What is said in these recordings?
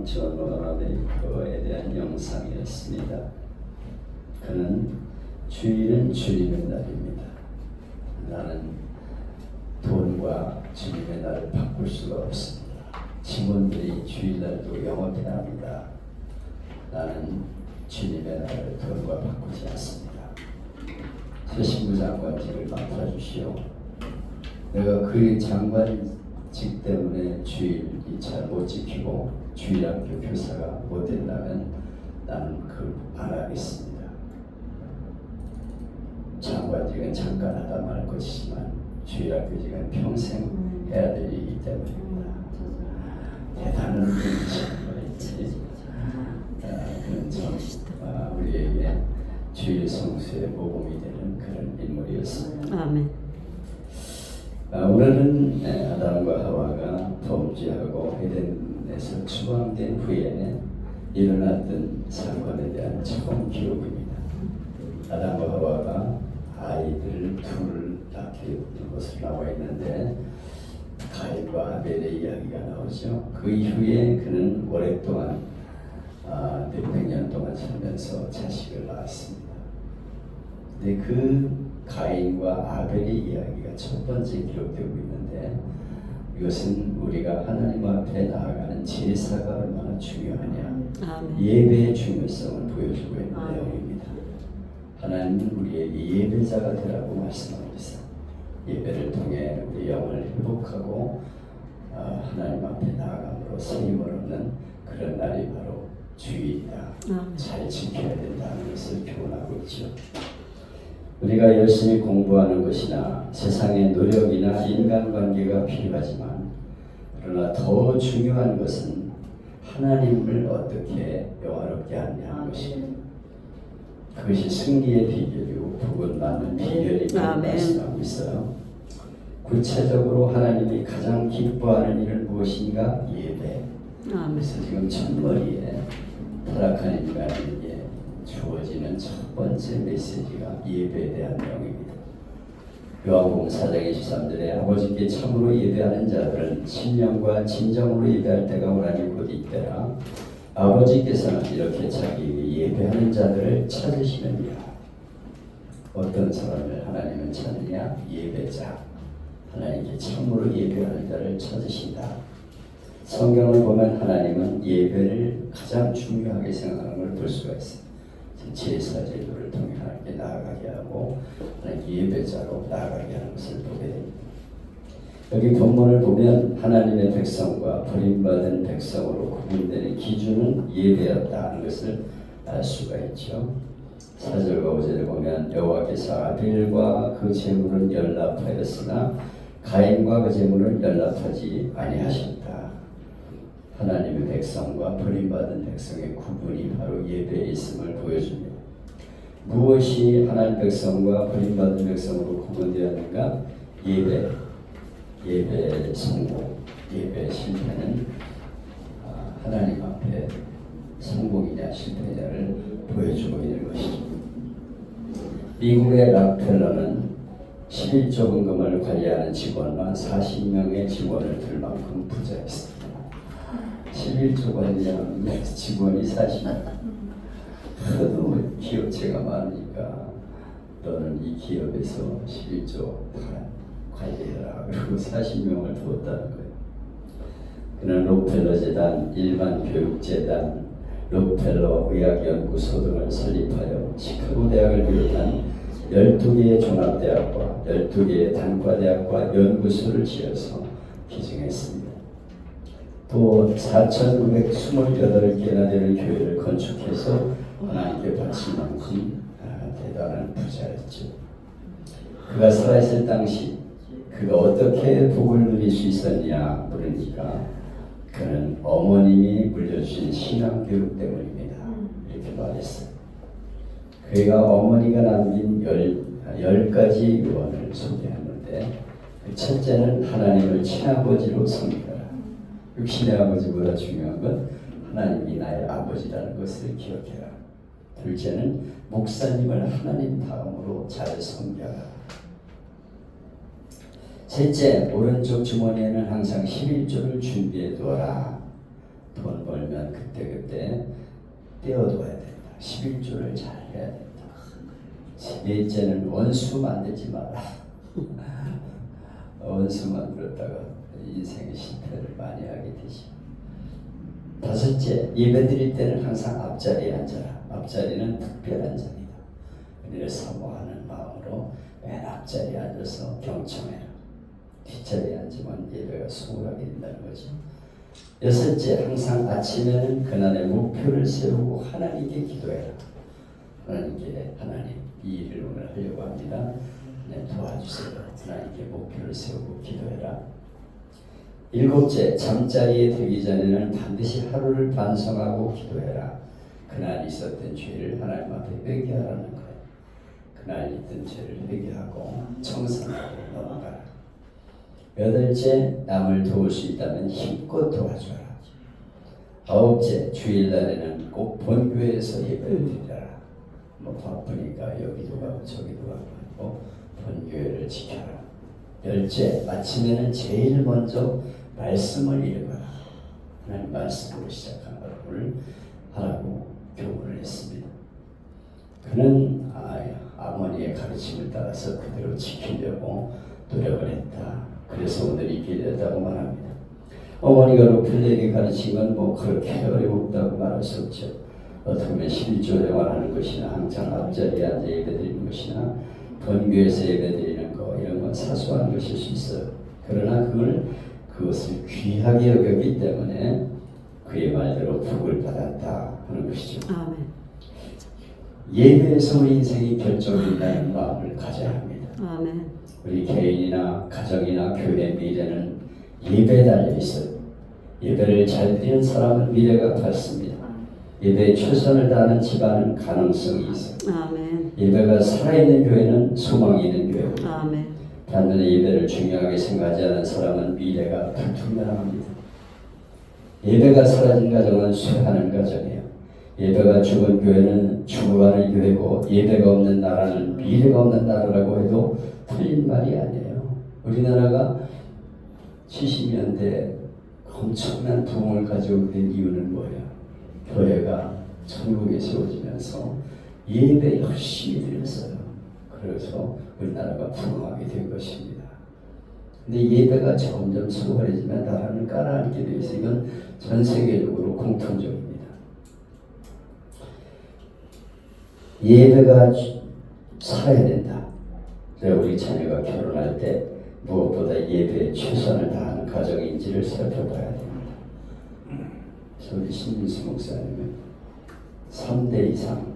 존 워너베이커에 대한 영상이었습니다. 그는 주일은 주님의 날입니다. 나는 돈과 주님의 날을 바꿀 수가 없습니다. 직원들이 주일날도 영업해야 합니다. 나는 주님의 날을 돈과 바꾸지 않습니다. 새 신부 장관직을 맡아주시오. 내가 그 장관직 때문에 주일이 잘 못 지키고 주일학교 교사가 못 된다면 나는 그걸 안 하겠습니다. 장관직은 잠깐 하다 말 것이지만 주일학교직은 평생 해야 될 일이기 때문입니다. 대단한 분이지. 그는 참 우리에게 주일 성수의 모범이 되는 그런 인물이었습니다. 아멘. 오늘은 아담과 하와가 범죄하고 에덴에서 추방된 후에 일어났던 사건에 대한 처음 기록입니다. 아담과 하와가 아이들을 둘을 낳게 된 것으로 나와 있는데 가인과 아벨의 이야기가 나오죠. 그 이후에 그는 오랫동안 몇백 년 동안 살면서 자식을 낳았습니다. 근데 그 가인과 아벨의 이야기가 첫 번째 기록되고 있는데 이것은 우리가 하나님 앞에 나아가는 제사가 얼마나 중요하냐, 아멘. 예배의 중요성을 보여주고 있는 내용입니다. 하나님은 우리에게 예배자가 되라고 말씀합니다. 예배를 통해 우리 영혼을 회복하고 하나님 앞에 나아감으로 세임을 얻는 그런 날이 바로 주일이다. 잘 지켜야 된다는 것을 교훈하고 있죠. 우리가 열심히 공부하는 것이나 세상의 노력이나 인간관계가 필요하지만 그러나 더 중요한 것은 하나님을 어떻게 영화롭게 하느냐는 것입니다. 그것이 승리의 비결이고 복을 받는 비결이라고 말씀하고 있어요. 구체적으로 하나님이 가장 기뻐하는 일은 무엇인가? 예배. 그래서 지금 첫머리에 타락한 인간에게 주어지는 첫 번째 메시지가 예배에 대한 내용입니다. 요한복음 4장 23절에 아버지께 참으로 예배하는 자들은 신령과 진정으로 예배할 때가 오나니 곧 이때라. 아버지께서는 이렇게 자기에게 예배하는 자들을 찾으시느니라. 어떤 사람을 하나님은 찾느냐? 예배자. 하나님께 참으로 예배하는 자를 찾으신다. 성경을 보면 하나님은 예배를 가장 중요하게 생각하는 걸 볼 수가 있습니다. 제사 제도를 통해 하나님께 나아가게 하고 하나님께 예배자로 나아가게 하는 것을 보게 됩니다. 여기 본문을 보면 하나님의 백성과 버림받은 백성으로 구분되는 기준은 예배였다 하는 것을 알 수가 있죠. 4절과 5절을 보면 여호와께서 아벨과 그 제물은 연락하였으나 가인과 그 제물은 연락하지 아니하셨다. 하나님의 백성과 버림받은 백성의 구분이 바로 예배에 있음을 보여줍니다. 무엇이 하나님 백성과 버림받은 백성으로 구분되었는가? 예배의 성공, 예배의 실패는 하나님 앞에 성공이냐 실패냐를 보여주고 있는 것이죠. 미국의 락펠러는 11조 금금을 관리하는 직원만 40명의 직원을 둘 만큼 부자였습니다. 11조 관리하는 직원이 40명. 하도 기업체가 많으니까 너는 이 기업에서 11조 관리해라. 그리고 40명을 두었다는 거예요. 그는 록펠러 재단, 일반 교육재단, 록펠러 의학연구소 등을 설립하여 시카고 대학을 비롯한 12개의 종합대학과 12개의 단과대학과 연구소를 지어서 기증했습니다. 또 4,928개나 되는 교회를 건축해서 하나님께 바칠 만큼 대단한 부자였죠. 그가 살아있을 당시 그가 어떻게 복을 누릴 수 있었냐 물으니까 그는 어머님이 물려주신 신앙교육 때문입니다. 이렇게 말했어요. 그가 어머니가 남긴 10가지 유언을 소개하는데 그 첫째는 하나님을 친아버지로 섬기라. 육신의 아버지보다 중요한 건 하나님이 나의 아버지라는 것을 기억해라. 둘째는 목사님을 하나님 다음으로 잘 섬겨라. 셋째, 오른쪽 주머니에는 항상 11조를 준비해 두어라. 돈 벌면 그때그때 떼어둬야 된다. 11조를 잘 해야 된다. 넷째는 원수 만들지 마라. 원수 만들었다가 인생의 실패를 많이 하게 되죠. 다섯째, 예배 드릴 때는 항상 앞자리에 앉아라. 앞자리는 특별한 자리다. 우리를 사모하는 마음으로 맨 앞자리에 앉아서 경청해라. 뒷자리에 앉으면 예배가 소홀하게 된다는 거죠. 여섯째, 항상 아침에는 그날의 목표를 세우고 하나님께 기도해라. 하나님께 하나님 이 일을 오늘 하려고 합니다. 도와주세요. 하나님께 목표를 세우고 기도해라. 일곱째, 잠자리에 들기 전에는 반드시 하루를 반성하고 기도해라. 그날 있었던 죄를 하나님 앞에 회개하라는 거예요. 그날 있던 죄를 회개하고 청산하고 넘어가라. 여덟째, 남을 도울 수 있다면 힘껏 도와줘라. 아홉째, 주일날에는 꼭 본교회에서 예배를 드리라. 바쁘니까 여기도 가고 저기도 가고 본교회를 지켜라. 열째, 아침에는 제일 먼저 말씀을 읽어라. 하나님 말씀으로 시작하는 것을 하라고 교훈을 했습니다. 그는 아버지의 가르침을 따라서 그대로 지키려고 노력을 했다. 그래서 오늘 있게 되었다고 말합니다. 어머니가 로필에게 가르친 건 그렇게 어렵다고 말할 수 없죠. 어떻게 보면 11조 생활하는 것이나 항상 앞자리에 앉아 예배드리는 것이나 본교에서 예배드리는 거 이런 건 사소한 것일 수 있어요. 그러나 그것을 귀하게 여겼기 때문에 그의 말대로 복을 받았다 하는 것이죠. 아멘. 예배에서 우리 인생이 결정된다는 마음을 가져야 합니다. 아멘. 우리 개인이나 가정이나 교회 미래는 예배에 달려 있어요. 예배를 잘 드리는 사람은 미래가 밝습니다. 예배에 최선을 다하는 집안은 가능성이 있어요. 아멘. 예배가 살아있는 교회는 소망이 있는 교회입니다. 아멘. 반면에 예배를 중요하게 생각하지 않는 사람은 미래가 불투명합니다. 예배가 사라진 가정은 쇠하는 가정이에요. 예배가 죽은 교회는 죽어가는 교회고 예배가 없는 나라는 미래가 없는 나라라고 해도 틀린 말이 아니에요. 우리나라가 70년대 엄청난 부흥을 가지고 된 이유는 뭐예요? 교회가 천국에 세워지면서 예배 열심히 드렸어요. 그래서 우리나라가 부흥하게 된 것입니다. 근데 예배가 점점 소홀해지면 나라는 깔아앉게 되어 있어요. 이건 전 세계적으로 공통적입니다. 예배가 살아야 된다. 우리 자녀가 결혼할 때 무엇보다 예배에 최선을 다하는 가정인지를 살펴봐야 됩니다. 우리 신민수 목사님은 3대 이상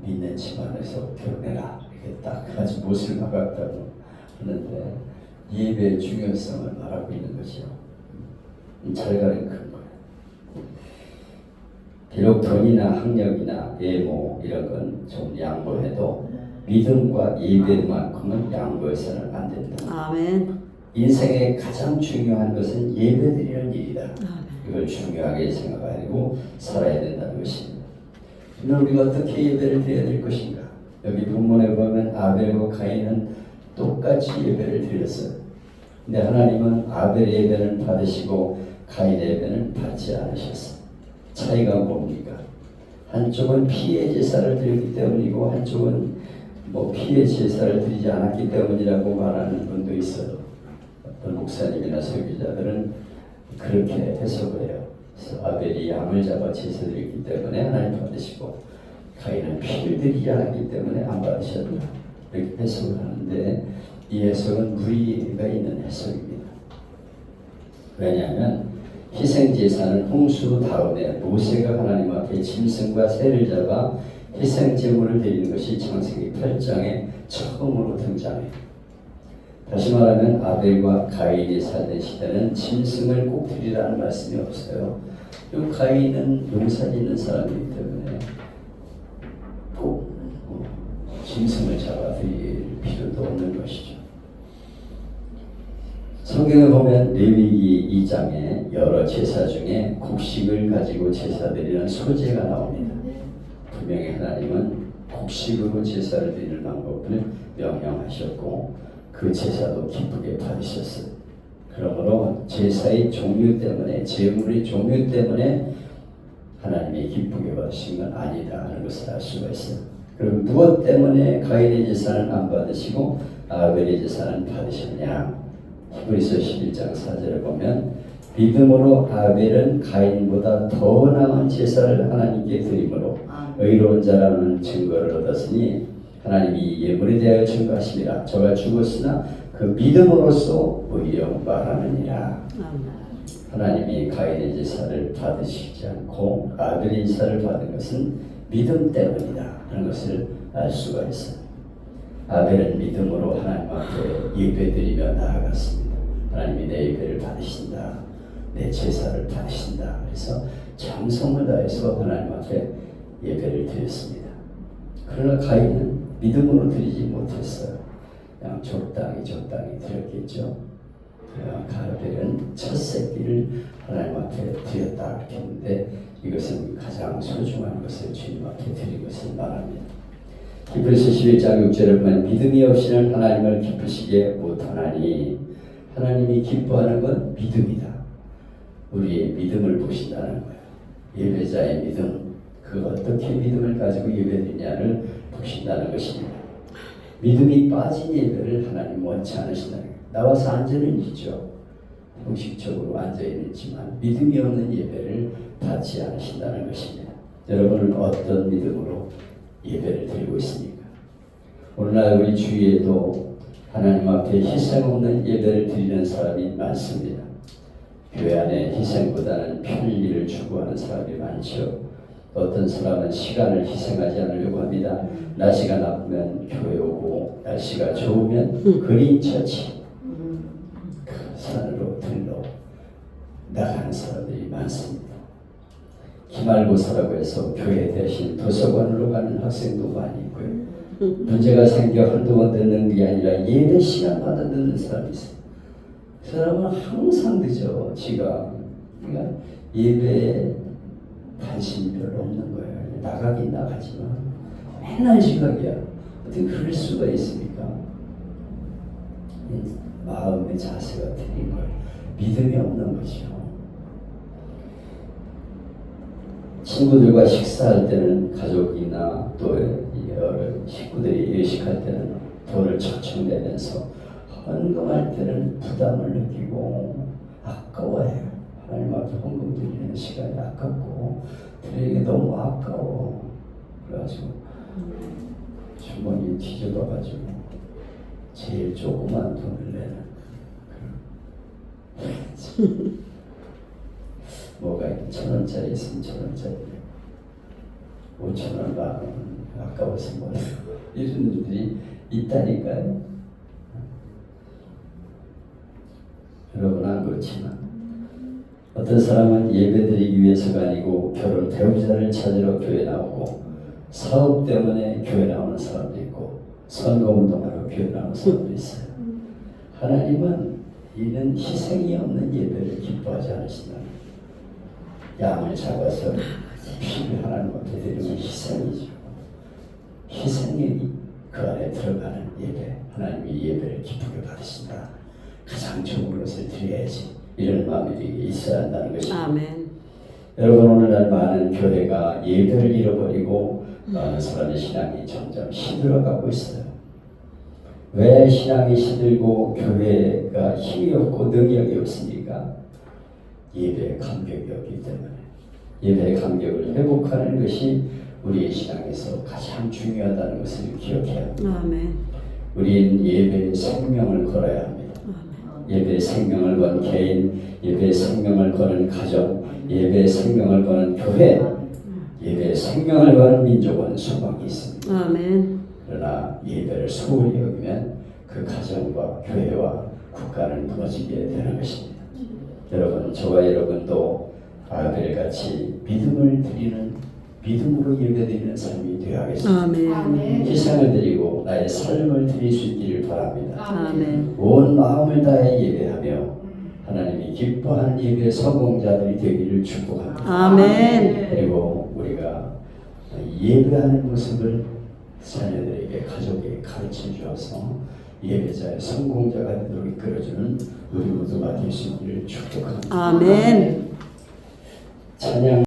믿는 집안에서 결혼해라 이렇게 딱 아주 못을 막았다고 하는데 예배의 중요성을 말하고 있는 것이요. 잘 가르친 거예요. 비록 돈이나 학력이나 외모 이런 건 좀 양보해도 믿음과 예배만큼은 양보해서는 안 된다. 아멘. 인생의 가장 중요한 것은 예배드리는 일이다. 아멘. 이걸 중요하게 생각하고 살아야 된다는 것입니다. 그러면 우리가 어떻게 예배를 드려야 될 것인가? 여기 본문에 보면 아벨과 가인은 똑같이 예배를 드렸어요. 근데 하나님은 아벨의 예배는 받으시고 가인의 예배는 받지 않으셨어요. 차이가 뭡니까? 한쪽은 피의 제사를 드렸기 때문이고 한쪽은 피의 제사를 드리지 않았기 때문이라고 말하는 분도 있어요. 어떤 목사님이나 설교자들은 그렇게 해석을 해요. 그래서 아벨이 양을 잡아 제사 드렸기 때문에 하나님 받으시고 가인은 피를 드리지 않았기 때문에 안 받으셨다. 이렇게 해석을 하는데 이 해석은 무리가 있는 해석입니다. 왜냐하면 희생제사는 홍수 다음에 모세가 하나님 앞에 짐승과 새를 잡아 희생제물을 드리는 것이 창세기 8장에 처음으로 등장해요. 다시 말하면 아벨과 가인이 살던 시대는 짐승을 꼭 드리라는 말씀이 없어요. 그리고 가인은 농사짓는 사람이기 때문에 꼭 짐승을 잡아 드릴 필요도 없는 것이죠. 성경에 보면 레위기 2장에 여러 제사 중에 곡식을 가지고 제사 드리는 소제가 나옵니다. 분명히 하나님은 곡식으로 제사를 드리는 방법을 명령하셨고 그 제사도 기쁘게 받으셨어요. 그러므로 제사의 종류 때문에, 제물의 종류 때문에 하나님이 기쁘게 받으신 건 아니다 하는 것을 알 수가 있어요. 그럼 무엇 때문에 가인의 제사는 안 받으시고 아벨의 제사는 받으셨냐? 히브리서 11장 4절을 보면 믿음으로 아벨은 가인보다 더 나은 제사를 하나님께 드림으로 의로운 자라는 증거를 얻었으니 하나님이 예물에 대하여 증거하심이라. 저가 죽었으나 그 믿음으로써 오히려 말하느니라. 하나님이 가인의 제사를 받으시지 않고 아벨의 제사를 받은 것은 믿음 때문이다 하는 것을 알 수가 있어요. 아벨은 믿음으로 하나님 앞에 예배드리며 나아갔습니다. 하나님이 내 예배를 받으신다, 내 제사를 받으신다. 그래서 정성을 다해서 하나님 앞에 예배를 드렸습니다. 그러나 가인은 믿음으로 드리지 못했어요. 그냥 적당히 드렸겠죠. 아벨은 첫 새끼를 하나님 앞에 드렸다 이렇게 했는데 이것은 가장 소중한 것을 주님 앞에 드린 것을 말합니다. 히브리서 11장 6절을 보면 믿음이 없이는 하나님을 기쁘시게 못하나니, 하나님이 기뻐하는 건 믿음이다. 우리의 믿음을 보신다는 거예요. 예배자의 믿음, 그 어떻게 믿음을 가지고 예배드리냐를 보신다는 것입니다. 믿음이 빠진 예배를 하나님 원치 않으신다는 거예요. 나와서 앉아는 있죠. 형식적으로 앉아있지만 믿음이 없는 예배를 받지 않으신다는 것입니다. 여러분은 어떤 믿음으로 예배를 드리고 있습니까? 오늘날 우리 주위에도 하나님 앞에 희생 없는 예배를 드리는 사람이 많습니다. 교회 안에 희생보다는 편리를 추구하는 사람이 많죠. 어떤 사람은 시간을 희생하지 않으려고 합니다. 날씨가 나쁘면 교회 오고 날씨가 좋으면 그린 처치, 그 산으로 들러 나가는 사람들이 많습니다. 기말고사라고 해서 교회 대신 도서관으로 가는 학생도 많이 있고요. 문제가 생겨 한두 번 듣는 게 아니라 예배 시간마다 듣는 사람이 있어요. 그 사람은 항상 늦어. 지가 그러니까 예배에 관심이 별로 없는 거예요. 나가긴 나가지만 맨날 지각이야. 어떻게 그럴 수가 있습니까? 마음의 자세가 틀린 거예요. 믿음이 없는 거죠. 친구들과 식사할 때는 가족이나 또 식구들이 외식할 때는 돈을 척척 내면서 헌금할 때는 부담을 느끼고 아까워해요. 하나님 앞에 헌금 드리는 시간이 아깝고 드리기 너무 아까워. 그래가지고 주머니 뒤집어가지고 제일 조그만 돈을 내는 뭐가 1,000원짜리 있으면 1,000원짜리 5,000원 만원 아까워서 뭐예요. 이런 분들이 있다니까요. 여러분 안 그렇지만 어떤 사람은 예배드리기 위해서가 아니고 결혼 배우자를 찾으러 교회 나오고 사업 때문에 교회 나오는 사람도 있고 선거운동하러 교회 나오는 사람도 있어요. 하나님은 이는 희생이 없는 예배를 기뻐하지 않으신다. 양을 잡아서 피를 하나님 앞에 드리면 희생이죠. 희생이 그 안에 들어가는 예배, 하나님이 예배를 기쁘게 받으신다. 가장 좋은 것을 드려야지. 이런 마음이 있어야 한다는 것입니다. 아멘. 여러분 오늘날 많은 교회가 예배를 잃어버리고 많은 사람의 신앙이 점점 시들어가고 있어요. 왜 신앙이 시들고 교회가 힘이 없고 능력이 없습니까? 예배의 감격이 없기 때문에. 예배의 감격을 회복하는 것이 우리의 신앙에서 가장 중요하다는 것을 기억해야 합니다. 아멘. 우리는 예배의 생명을 걸어야 합니다. 예배의 생명을 건 개인, 예배의 생명을 거는 가정, 예배의 생명을 거는 교회, 예배의 생명을 거는 민족은 소망이 있습니다. 아멘. 그러나 예배를 소홀히 여기면 그 가정과 교회와 국가는 무너지게 되는 것입니다. 여러분, 저와 여러분도 아벨같이 믿음을 드리는, 믿음으로 예배드리는 삶이 되어야겠습니다. 아멘. 희생을 드리고 나의 삶을 드릴 수 있기를 바랍니다. 아멘. 온 마음을 다해 예배하며 하나님이 기뻐하는 예배의 성공자들이 되기를 축복합니다. 아멘. 그리고 우리가 예배하는 모습을 자녀들에게, 가족에게 가르쳐 주어서 예배자의 성공자가 되도록 이끌어주는 우리 모두가 되시기를 축복합니다. 아멘. 찬양